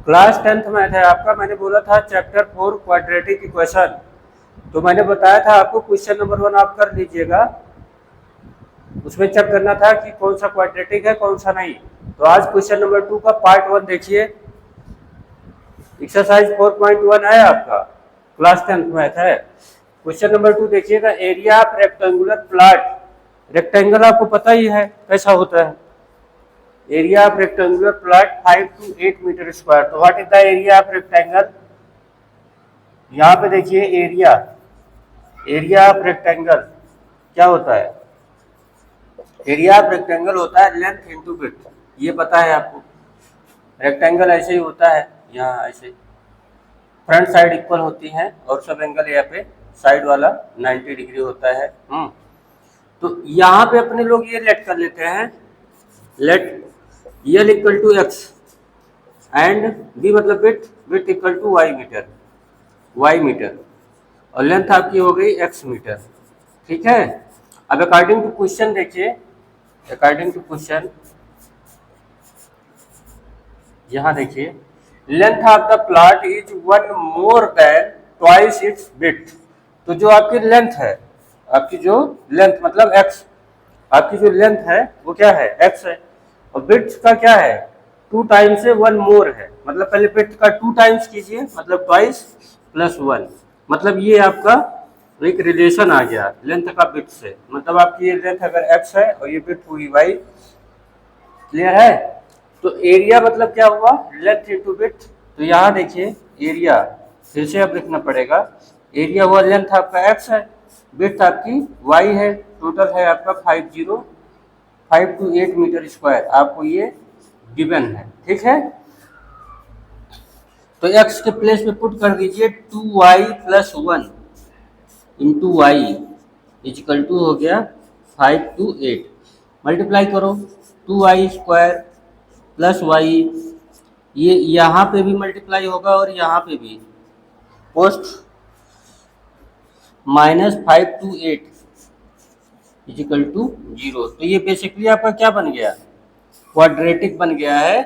Class 10th math है आपका। मैंने बोला था चैप्टर 4 क्वाड्रेटिक इक्वेशन। तो मैंने बताया था आपको क्वेश्चन नंबर 1 आप कर लीजिएगा। उसमें चेक करना था कि कौन सा क्वाड्रेटिक है कौन सा नहीं। तो आज क्वेश्चन नंबर 2 का पार्ट 1 देखिए। एक्सरसाइज 4.1 है आपका, क्लास 10th मैथ है। क्वेश्चन नंबर 2 देखिएगा। Area of rectangular plot. Rectangle आपको पता ही है कैसा होता है। Area of rectangular plot 5 to 8 metre square. तो what is the area of rectangle. यहाँ पे देखिए एरिया ऑफ रेक्टेंगल क्या होता है। एरिया ऑफ रेक्टेंगल होता है लेंथ इंटू विड्थ। ये पता है आपको। रेक्टेंगल ऐसे ही होता है, यहाँ ऐसे फ्रंट साइड इक्वल होती है और सब एंगल यहाँ पे साइड वाला 90 डिग्री होता है। तो यहाँ पे अपने लोग ये लेट कर लेते हैं, let L equal to x and B मतलब width equal to y metre और लेंथ आपकी हो गई x मीटर। ठीक है। अब अकॉर्डिंग टू क्वेश्चन देखिए, अकॉर्डिंग टू क्वेश्चन यहाँ देखिए, length of the plot is 1 more than twice its width. तो जो आपकी लेंथ है, आपकी जो लेंथ मतलब x, आपकी जो लेंथ है वो क्या है x है और विड्थ का क्या है 2 टाइम्स से 1 मोर है। मतलब पहले विड्थ का 2 टाइम्स कीजिए मतलब ट्वाइस प्लस 1। मतलब ये आपका एक रिलेशन आ गया लेंथ का विड्थ से। मतलब आपकी ये लेंथ अगर x है और ये विड्थ हुई y। क्लियर है। तो एरिया मतलब क्या हुआ लेंथ इंटू विड्थ। तो यहाँ देखिए एरिया फिर से अब लिखना पड़ेगा। एरिया हुआ लेंथ आपका x है, विड्थ आपकी y है। टोटल है आपका 5 to 8 मीटर स्क्वायर। आपको ये गिवन है। ठीक है। तो x के प्लेस पे पुट कर दीजिए 2y plus 1 into y equal to हो गया 5 to 8। मल्टीप्लाई करो 2y स्क्वायर प्लस वाई, ये यहाँ पे भी मल्टीप्लाई होगा और यहाँ पे भी पोस्ट -5 to 8 इजिकल टू 0। तो ये बेसिकली आपका क्या बन गया क्वाड्रेटिक बन गया है।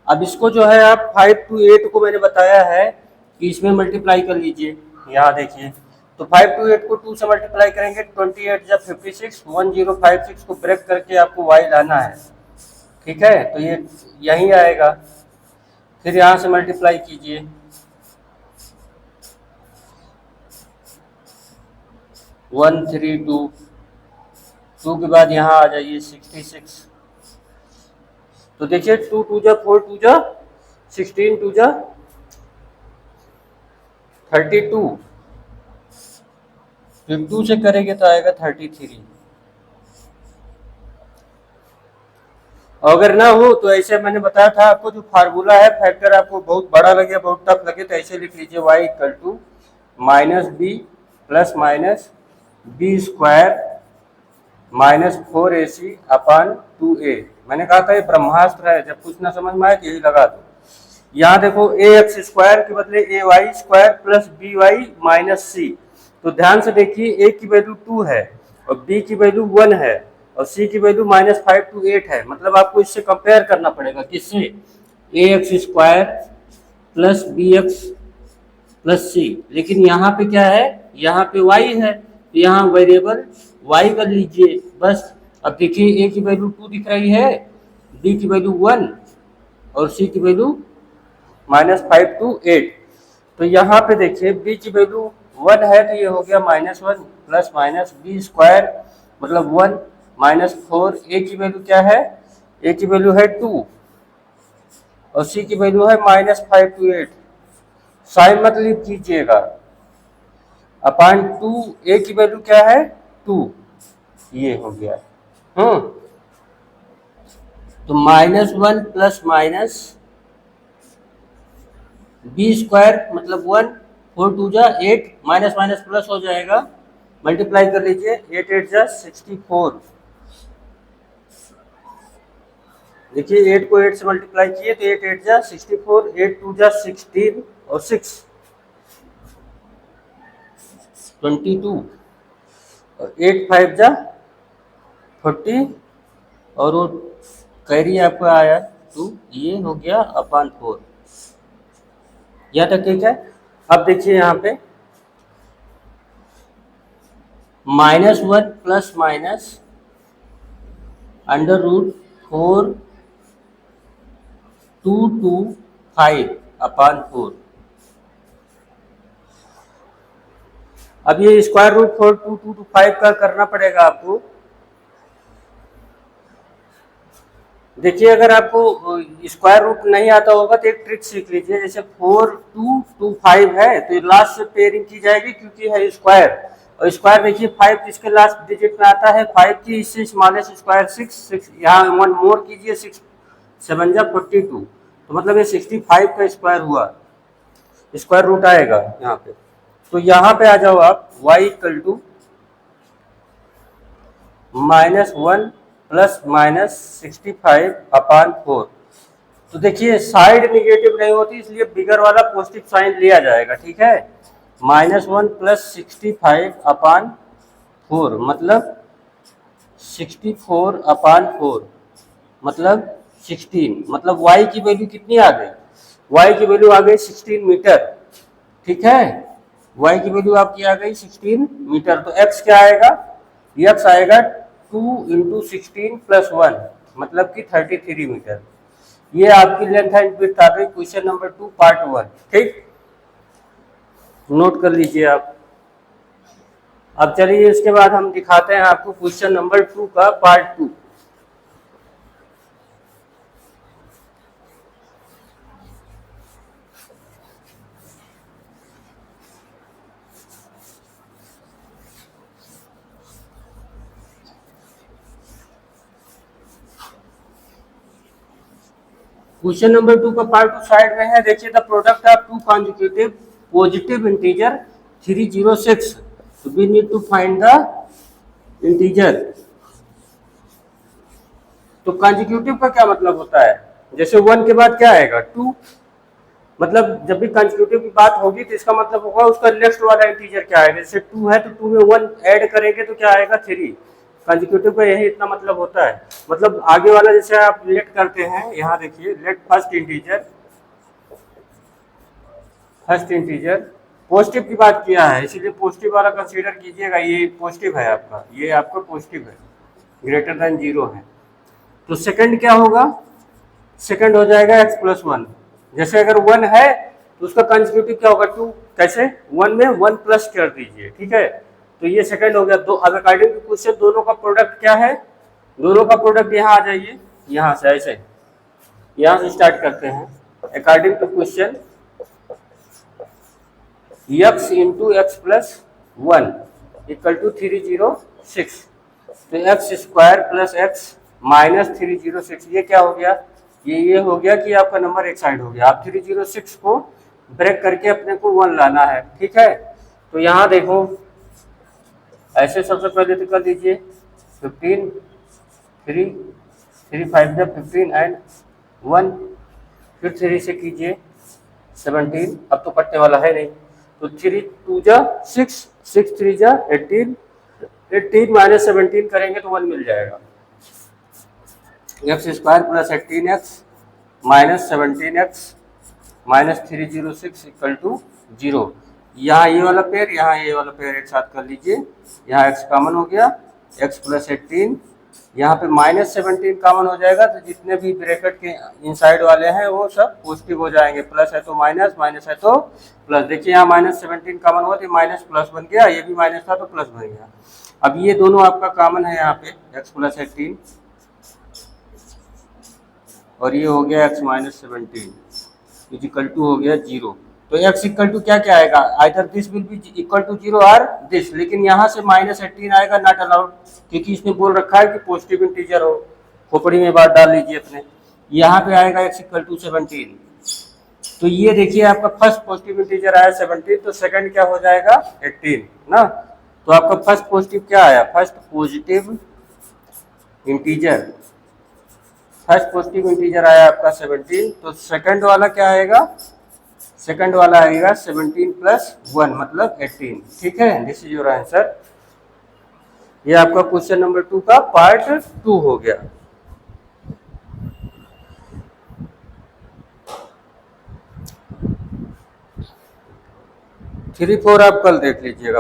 अब इसको जो है आप 5 to 8 को मैंने बताया है कि इसमें मल्टीप्लाई कर लीजिए। यहाँ देखिए तो 5 to 8 को 2 से मल्टीप्लाई करेंगे 28 जब 56 1056 को ब्रेक करके आपको y लाना है। ठीक है। तो ये यहीं आएगा। फिर यहाँ से मल्टीप्लाई कीजिए 132 2 के बाद यहाँ आ जाइए 66। तो देखिए 2 2 जा 4 2 जा 16 2 जा 32। फिर 2 से करेंगे तो आएगा 33। अगर ना हो तो ऐसे मैंने बताया था आपको जो फार्मूला है, फैक्टर आपको बहुत बड़ा लगे बहुत टफ लगे तो ऐसे लिख लीजिए y equal to -b plus minus b square -4ac upon 2a। मैंने कहा था ये ब्रह्मास्त्र है, जब कुछ ना समझ में आए यही लगा दो। यहाँ देखो ax स्क्वायर के बदले ay square plus by minus c। तो ध्यान से देखिए a की वैल्यू 2 है और b की वैल्यू 1 है और c की वैल्यू -5 to 8 है। मतलब आपको इससे कंपेयर करना पड़ेगा किससे, ax square plus bx plus c। लेकिन यहाँ पे क्या है, यहाँ पे y है तो यहाँ वेरिएबल y कर लीजिए बस। अब देखिए a की वैल्यू 2 दिख रही है, b की वैल्यू 1 और c की वैल्यू -5 to 8। तो यहाँ पे देखिए b की वैल्यू 1 है तो ये हो गया -1 प्लस माइनस बी स्क्वायर मतलब 1 -4। a की वैल्यू क्या है, a की वैल्यू है 2 और c की वैल्यू है -5 to 8। साइन मत लीव कीजिएगा। अपॉन 2 a की वैल्यू क्या है 2, ये हो गया। तो -1 प्लस माइनस बी स्क्वायर मतलब 1 4 2 जा 8 माइनस माइनस प्लस हो जाएगा। मल्टीप्लाई कर लीजिए 8 8 जा 64। देखिए 8 को 8 से मल्टीप्लाई किए तो 8 8 जा 64, 8 2 जा 16 और 6 22 और 8 5 जा 40 और वो कैरी आपका आया 2, ये हो गया अपॉन 4। यहाँ तक ठीक है। अब देखिए यहाँ पे -1 प्लस माइनस √4 2 to 5/4। अब ये √4 2 to 5 का करना पड़ेगा आपको। देखिए अगर आपको स्क्वायर रूट नहीं आता होगा तो एक ट्रिक सीख लीजिए। जैसे 4 2 2 5 है तो लास्ट से पेयरिंग की जाएगी क्योंकि है स्क्वायर, और स्क्वायर देखिए 5 जिसके लास्ट डिजिट में आता है 5 की, इससे माइनस स्क्वायर 6 यहाँ 1 मोर कीजिए, 6 7 जा 42, तो मतलब ये 65 का स्क्वायर हुआ, स्क्वायर रूट आएगा यहाँ पे। तो यहाँ पे आ जाओ आप, y equal to -1 plus minus 65/4। तो देखिए साइड निगेटिव नहीं होती इसलिए बिगर वाला पॉजिटिव साइन लिया जाएगा, ठीक है। -1 प्लस 65/4 मतलब 64/4 मतलब 16, मतलब y की वैल्यू कितनी आ गई, y की वैल्यू आ गई 16 मीटर, ठीक है। y की वैल्यू आपकी आ गई 16 मीटर। तो x क्या आएगा, x आएगा 2 × 16 + 1 मतलब कि 33 मीटर। ये आपकी लेंथ एंड विड्थ आ गई क्वेश्चन नंबर 2 पार्ट 1, ठीक, नोट कर लीजिए आप। अब चलिए इसके बाद हम दिखाते हैं आपको क्वेश्चन नंबर 2 का पार्ट 2। क्वेश्चन नंबर 2 का पार्ट 2 साइड में है। देखिए the product of two consecutive positive integer 306, तो we need to find the integer. तो कॉन्जिक्यूटिव का क्या मतलब होता है, जैसे 1 के बाद क्या आएगा 2, मतलब जब भी कॉन्जिक्यूटिव की बात होगी तो इसका मतलब होगा उसका नेक्स्ट वाला इंटीजर क्या आएगा। जैसे 2 है तो 2 में 1 ऐड करेंगे तो क्या आएगा 3। कॉन्जिक्यूटिव का यही इतना मतलब होता है। मतलब आगे वाला जैसे आप लेट करते हैं, यहाँ देखिए लेट फर्स्ट इंटीजर पॉजिटिव की बात किया है इसीलिए पॉजिटिव वाला कंसीडर कीजिएगा। ये पॉजिटिव है आपका, ये आपका पॉजिटिव है, ग्रेटर देन 0 है। तो सेकंड क्या होगा, सेकंड हो जाएगा x + 1। जैसे अगर 1 है तो उसका कंसेक्यूटिव क्या होगा 2, कैसे 1 में 1 प्लस कर दीजिए, ठीक है। तो ये सेकंड हो गया। दो अब अकॉर्डिंग टू क्वेश्चन दोनों का प्रोडक्ट क्या है, दोनों का प्रोडक्ट यहाँ आ जाइए, यहाँ से ऐसे यहाँ से स्टार्ट करते हैं। According to question x × x + 1 = 306, तो x² + x - 306 ये क्या हो गया, ये हो गया कि आपका नंबर एक साइड हो गया। आप 306 को ब्रेक करके अपने को 1 लाना है, ठीक है। तो यहाँ देखो ऐसे सबसे पहले तो कर दीजिए 15 3 3 5 जा 15 एंड 1, फिर 3 से कीजिए 17, अब तो कटने वाला है नहीं, तो 3 2 जा 6 6 3 जा 18 18 - 17 करेंगे तो 1 मिल जाएगा। x² + 18x - 17x - 306 = 0। यहाँ ये वाला पेयर, यहाँ ये वाला पेयर एक साथ कर लीजिए। यहाँ x कॉमन हो गया, x + 18, यहाँ पे -17 कॉमन हो जाएगा, तो जितने भी ब्रैकेट के इनसाइड वाले हैं वो सब पॉजिटिव हो जाएंगे। प्लस है तो माइनस, माइनस है तो प्लस। देखिए यहाँ -17 कॉमन हुआ तो माइनस प्लस बन गया, ये भी माइनस था तो प्लस बन गया। अब ये दोनों आपका कॉमन है यहाँ पे, x + 18 और ये हो गया x - 17 = हो गया 0। तो x = क्या क्या आएगा, either this will be equal to 0 और दिस, लेकिन यहाँ से -18 आएगा, नॉट अलाउड, क्योंकि इसमें बोल रखा है कि पॉजिटिव इंटीजर हो। खोपड़ी में बात डाल लीजिए अपने, यहाँ पे आएगा x = 17। तो ये देखिए आपका फर्स्ट पॉजिटिव इंटीजर आया 17, तो सेकंड क्या हो जाएगा 18 ना। तो आपका फर्स्ट पॉजिटिव क्या आया, फर्स्ट पॉजिटिव इंटीजर आया आपका 17, तो सेकंड वाला क्या आएगा, सेकंड वाला आएगा 17 + 1 मतलब 18, ठीक है। This is your answer. ये आपका क्वेश्चन नंबर 2 का पार्ट 2 हो गया। 3 4 आप कल देख लीजिएगा।